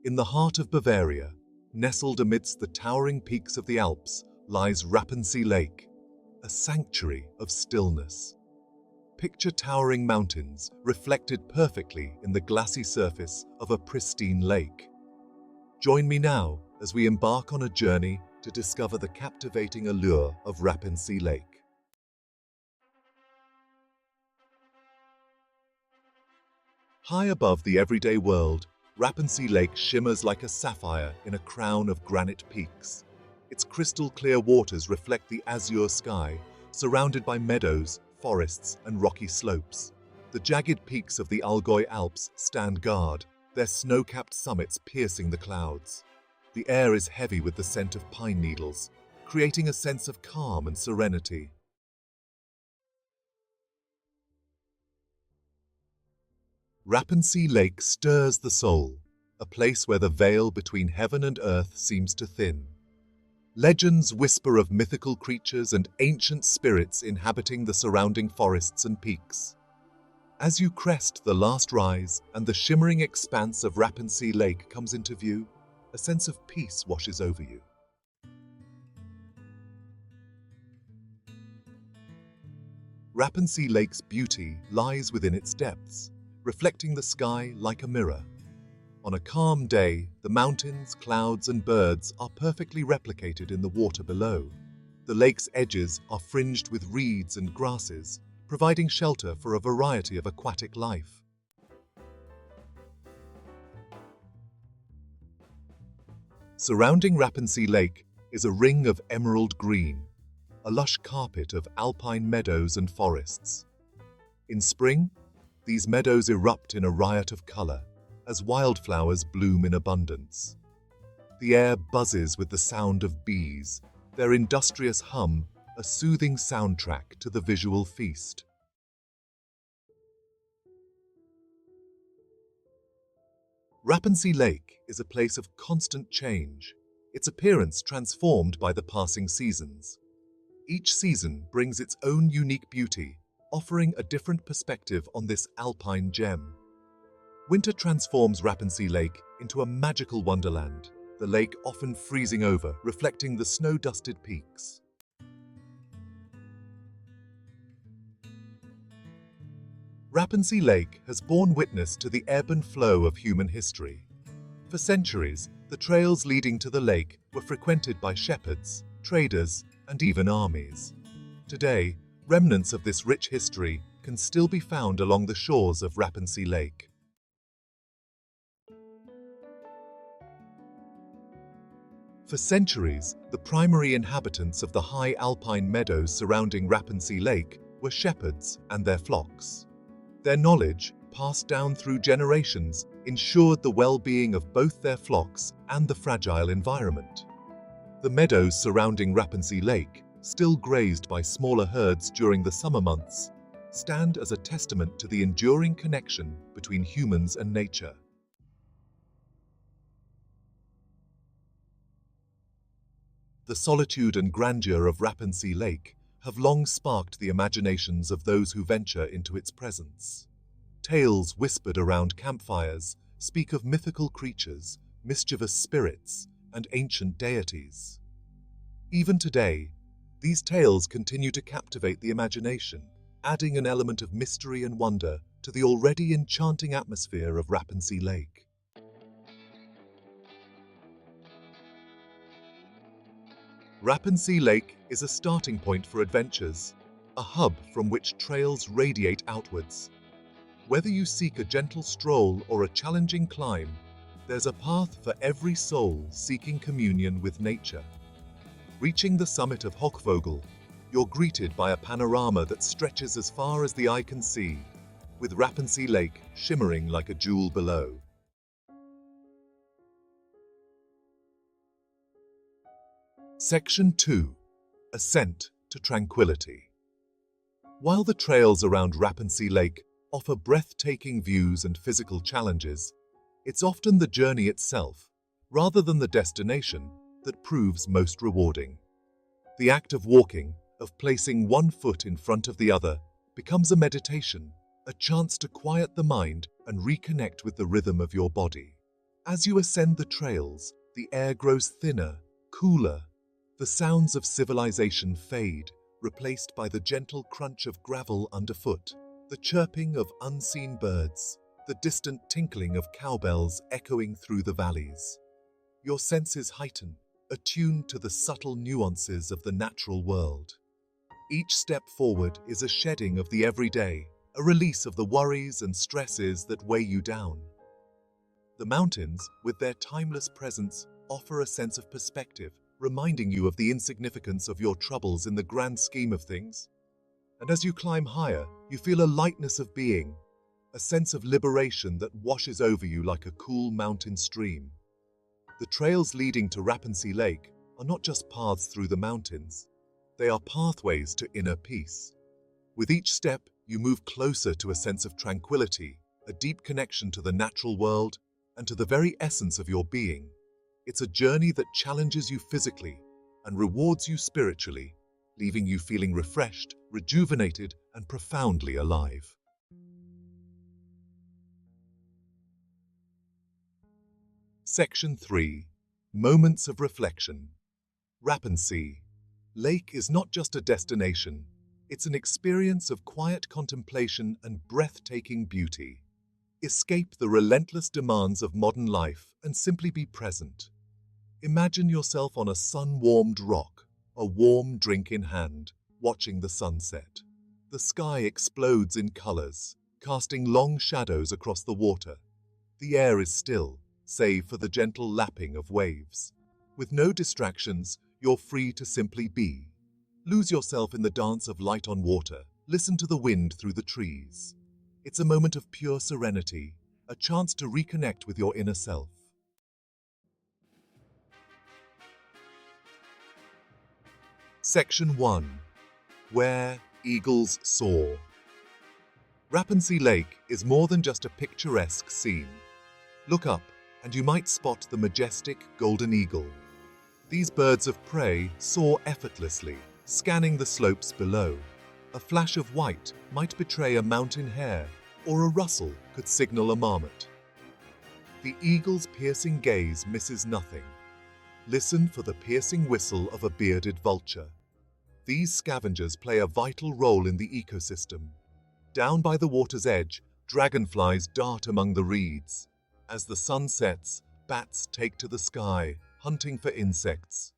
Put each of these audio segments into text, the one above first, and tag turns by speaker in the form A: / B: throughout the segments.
A: In the heart of Bavaria, nestled amidst the towering peaks of the Alps, lies Rappensee Lake, a sanctuary of stillness. Picture towering mountains reflected perfectly in the glassy surface of a pristine lake. Join me now as we embark on a journey to discover the captivating allure of Rappensee Lake. High above the everyday world, Rappensee Lake shimmers like a sapphire in a crown of granite peaks. Its crystal-clear waters reflect the azure sky, surrounded by meadows, forests, and rocky slopes. The jagged peaks of the Allgäu Alps stand guard, their snow-capped summits piercing the clouds. The air is heavy with the scent of pine needles, creating a sense of calm and serenity. Rappensee Lake stirs the soul, a place where the veil between heaven and earth seems to thin. Legends whisper of mythical creatures and ancient spirits inhabiting the surrounding forests and peaks. As you crest the last rise and the shimmering expanse of Rappensee Lake comes into view, a sense of peace washes over you. Rappensee Lake's beauty lies within its depths, reflecting the sky like a mirror. On a calm day, the mountains, clouds, and birds are perfectly replicated in the water below. The lake's edges are fringed with reeds and grasses, providing shelter for a variety of aquatic life. Surrounding Rappensee Lake is a ring of emerald green, a lush carpet of alpine meadows and forests. In spring, these meadows erupt in a riot of color, as wildflowers bloom in abundance. The air buzzes with the sound of bees, their industrious hum a soothing soundtrack to the visual feast. Rappensee Lake is a place of constant change, its appearance transformed by the passing seasons. Each season brings its own unique beauty, offering a different perspective on this alpine gem. Winter transforms Rappensee Lake into a magical wonderland, the lake often freezing over, reflecting the snow-dusted peaks. Rappensee Lake has borne witness to the ebb and flow of human history. For centuries, the trails leading to the lake were frequented by shepherds, traders, and even armies. Today, remnants of this rich history can still be found along the shores of Rappensee Lake. For centuries, the primary inhabitants of the high alpine meadows surrounding Rappensee Lake were shepherds and their flocks. Their knowledge, passed down through generations, ensured the well-being of both their flocks and the fragile environment. The meadows surrounding Rappensee Lake, still grazed by smaller herds during the summer months, stand as a testament to the enduring connection between humans and nature. The solitude and grandeur of Rappensee Lake have long sparked the imaginations of those who venture into its presence. Tales whispered around campfires speak of mythical creatures, mischievous spirits, and ancient deities. Even today, these tales continue to captivate the imagination, adding an element of mystery and wonder to the already enchanting atmosphere of Rappensee Lake. Rappensee Lake is a starting point for adventures, a hub from which trails radiate outwards. Whether you seek a gentle stroll or a challenging climb, there's a path for every soul seeking communion with nature. Reaching the summit of Hochvogel, you're greeted by a panorama that stretches as far as the eye can see, with Rappensee Lake shimmering like a jewel below. Section 2. Ascent to Tranquility. While the trails around Rappensee Lake offer breathtaking views and physical challenges, it's often the journey itself, rather than the destination, that proves most rewarding. The act of walking, of placing one foot in front of the other, becomes a meditation, a chance to quiet the mind and reconnect with the rhythm of your body. As you ascend the trails, the air grows thinner, cooler. The sounds of civilization fade, replaced by the gentle crunch of gravel underfoot, the chirping of unseen birds, the distant tinkling of cowbells echoing through the valleys. Your senses heighten, attuned to the subtle nuances of the natural world. Each step forward is a shedding of the everyday, a release of the worries and stresses that weigh you down. The mountains, with their timeless presence, offer a sense of perspective, reminding you of the insignificance of your troubles in the grand scheme of things. And as you climb higher, you feel a lightness of being, a sense of liberation that washes over you like a cool mountain stream. The trails leading to Rappensee Lake are not just paths through the mountains, they are pathways to inner peace. With each step, you move closer to a sense of tranquility, a deep connection to the natural world, and to the very essence of your being. It's a journey that challenges you physically and rewards you spiritually, leaving you feeling refreshed, rejuvenated, and profoundly alive. Section 3. Moments of Reflection. Rappensee Lake is not just a destination, it's an experience of quiet contemplation and breathtaking beauty. Escape the relentless demands of modern life and simply be present. Imagine yourself on a sun-warmed rock, a warm drink in hand, watching the sunset. The sky explodes in colors, casting long shadows across the water. The air is still, save for the gentle lapping of waves. With no distractions, you're free to simply be. Lose yourself in the dance of light on water. Listen to the wind through the trees. It's a moment of pure serenity, a chance to reconnect with your inner self. Section 1. Where Eagles Soar. Rappensee Lake is more than just a picturesque scene. Look up, and you might spot the majestic golden eagle. These birds of prey soar effortlessly, scanning the slopes below. A flash of white might betray a mountain hare, or a rustle could signal a marmot. The eagle's piercing gaze misses nothing. Listen for the piercing whistle of a bearded vulture. These scavengers play a vital role in the ecosystem. Down by the water's edge, dragonflies dart among the reeds. As the sun sets, bats take to the sky, hunting for insects.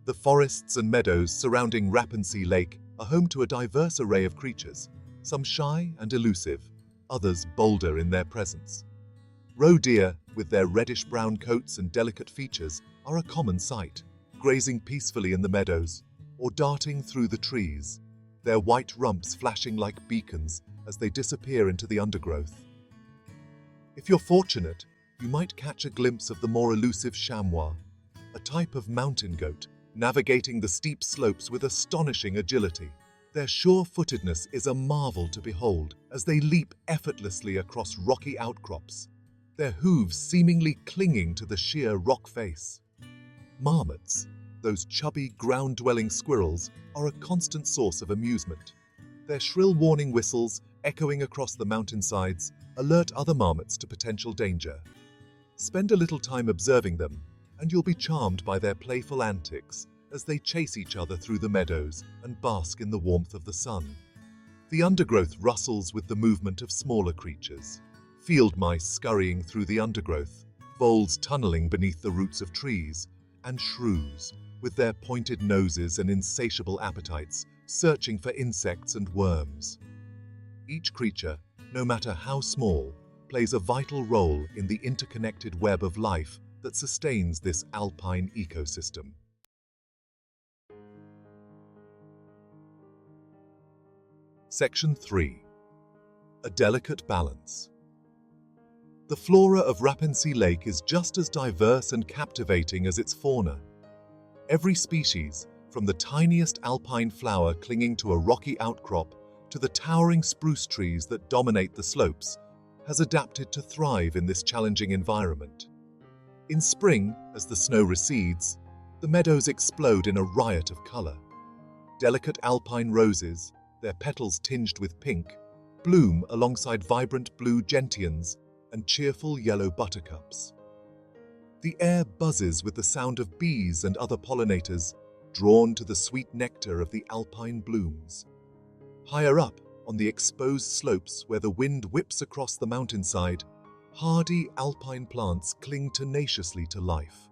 A: The forests and meadows surrounding Rappensee Lake are home to a diverse array of creatures, some shy and elusive, others bolder in their presence. Roe deer, with their reddish-brown coats and delicate features, are a common sight, grazing peacefully in the meadows or darting through the trees, their white rumps flashing like beacons as they disappear into the undergrowth. If you're fortunate, you might catch a glimpse of the more elusive chamois, a type of mountain goat, navigating the steep slopes with astonishing agility. Their sure-footedness is a marvel to behold as they leap effortlessly across rocky outcrops, their hooves seemingly clinging to the sheer rock face. Marmots, those chubby ground-dwelling squirrels, are a constant source of amusement. Their shrill warning whistles, echoing across the mountainsides, alert other marmots to potential danger. Spend a little time observing them, and you'll be charmed by their playful antics as they chase each other through the meadows and bask in the warmth of the sun. The undergrowth rustles with the movement of smaller creatures. Field mice scurrying through the undergrowth, voles tunneling beneath the roots of trees, and shrews, with their pointed noses and insatiable appetites, searching for insects and worms. Each creature, no matter how small, plays a vital role in the interconnected web of life that sustains this alpine ecosystem. Section 3. A delicate balance. The flora of Rappensee Lake is just as diverse and captivating as its fauna. Every species, from the tiniest alpine flower clinging to a rocky outcrop to the towering spruce trees that dominate the slopes, has adapted to thrive in this challenging environment. In spring, as the snow recedes, the meadows explode in a riot of color. Delicate alpine roses, their petals tinged with pink, bloom alongside vibrant blue gentians and cheerful yellow buttercups. The air buzzes with the sound of bees and other pollinators, drawn to the sweet nectar of the alpine blooms. Higher up, on the exposed slopes where the wind whips across the mountainside, hardy alpine plants cling tenaciously to life.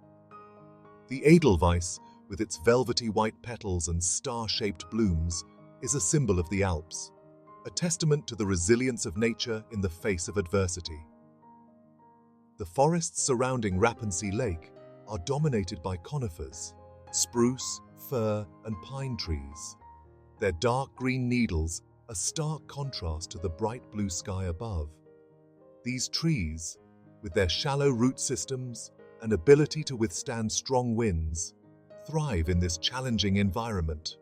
A: The Edelweiss, with its velvety white petals and star-shaped blooms, is a symbol of the Alps, a testament to the resilience of nature in the face of adversity. The forests surrounding Rappensee Lake are dominated by conifers, spruce, fir, and pine trees. Their dark green needles a stark contrast to the bright blue sky above. These trees, with their shallow root systems and ability to withstand strong winds, thrive in this challenging environment.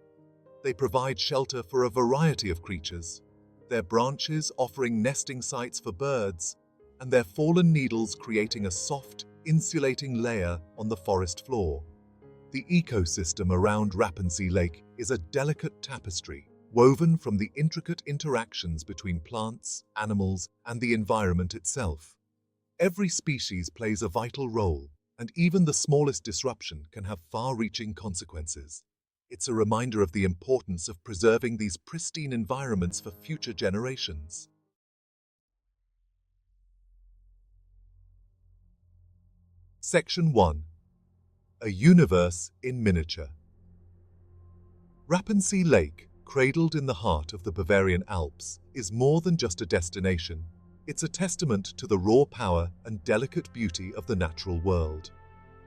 A: They provide shelter for a variety of creatures, their branches offering nesting sites for birds, and their fallen needles creating a soft, insulating layer on the forest floor. The ecosystem around Rappensee Lake is a delicate tapestry, woven from the intricate interactions between plants, animals, and the environment itself. Every species plays a vital role, and even the smallest disruption can have far-reaching consequences. It's a reminder of the importance of preserving these pristine environments for future generations. Section 1. A Universe in Miniature. Rappensee Lake, cradled in the heart of the Bavarian Alps, is more than just a destination. It's a testament to the raw power and delicate beauty of the natural world.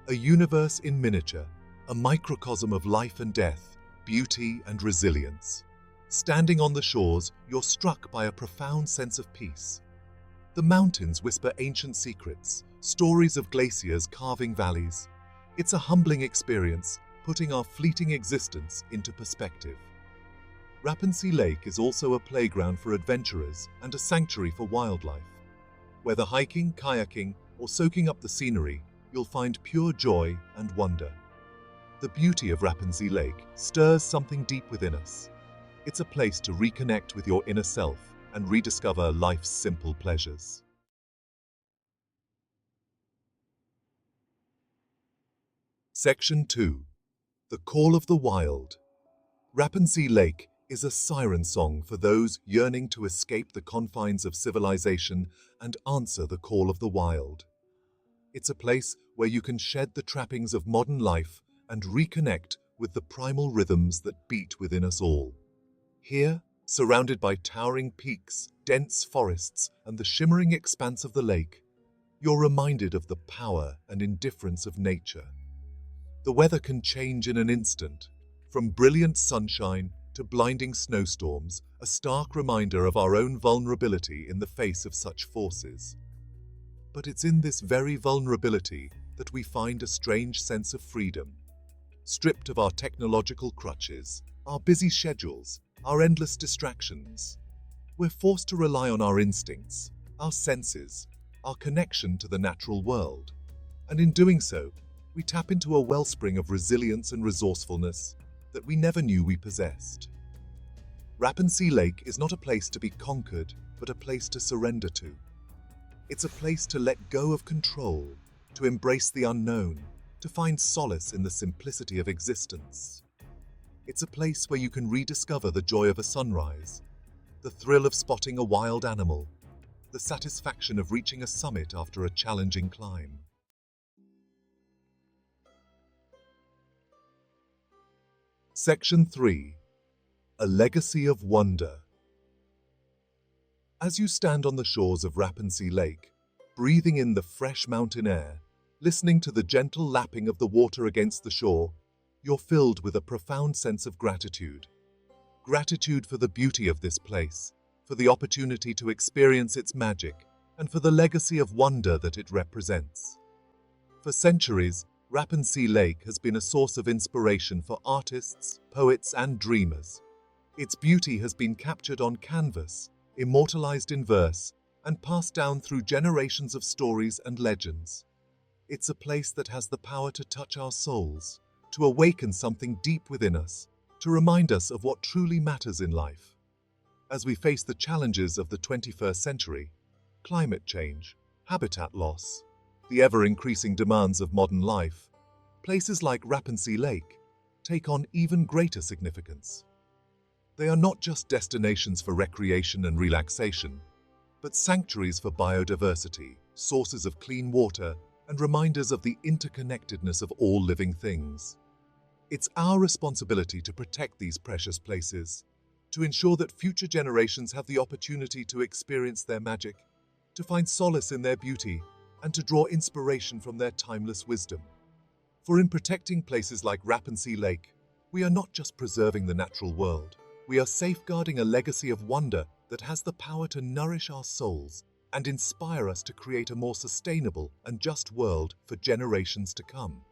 A: A universe in miniature, a microcosm of life and death, beauty and resilience. Standing on the shores, you're struck by a profound sense of peace. The mountains whisper ancient secrets, stories of glaciers carving valleys. It's a humbling experience, putting our fleeting existence into perspective. Rappensee Lake is also a playground for adventurers and a sanctuary for wildlife. Whether hiking, kayaking, or soaking up the scenery, you'll find pure joy and wonder. The beauty of Rappensee Lake stirs something deep within us. It's a place to reconnect with your inner self and rediscover life's simple pleasures. Section 2. The Call of the Wild. Rappensee Lake is a siren song for those yearning to escape the confines of civilization and answer the call of the wild. It's a place where you can shed the trappings of modern life and reconnect with the primal rhythms that beat within us all. Here, surrounded by towering peaks, dense forests, and the shimmering expanse of the lake, you're reminded of the power and indifference of nature. The weather can change in an instant, from brilliant sunshine to blinding snowstorms, a stark reminder of our own vulnerability in the face of such forces. But it's in this very vulnerability that we find a strange sense of freedom. Stripped of our technological crutches, our busy schedules, our endless distractions, we're forced to rely on our instincts, our senses, our connection to the natural world. And in doing so, we tap into a wellspring of resilience and resourcefulness that we never knew we possessed. Rappensee Lake is not a place to be conquered, but a place to surrender to. It's a place to let go of control, to embrace the unknown, to find solace in the simplicity of existence. It's a place where you can rediscover the joy of a sunrise, the thrill of spotting a wild animal, the satisfaction of reaching a summit after a challenging climb. Section 3. A Legacy of Wonder. As you stand on the shores of Rappensee Lake, breathing in the fresh mountain air, listening to the gentle lapping of the water against the shore, you're filled with a profound sense of gratitude. Gratitude for the beauty of this place, for the opportunity to experience its magic, and for the legacy of wonder that it represents. For centuries, Rappensee Lake has been a source of inspiration for artists, poets, and dreamers. Its beauty has been captured on canvas, immortalized in verse, and passed down through generations of stories and legends. It's a place that has the power to touch our souls, to awaken something deep within us, to remind us of what truly matters in life. As we face the challenges of the 21st century, climate change, habitat loss, the ever-increasing demands of modern life, places like Rappensee Lake take on even greater significance. They are not just destinations for recreation and relaxation, but sanctuaries for biodiversity, sources of clean water, and reminders of the interconnectedness of all living things. It's our responsibility to protect these precious places, to ensure that future generations have the opportunity to experience their magic, to find solace in their beauty, and to draw inspiration from their timeless wisdom. For in protecting places like Rappensee Lake, we are not just preserving the natural world, we are safeguarding a legacy of wonder that has the power to nourish our souls and inspire us to create a more sustainable and just world for generations to come.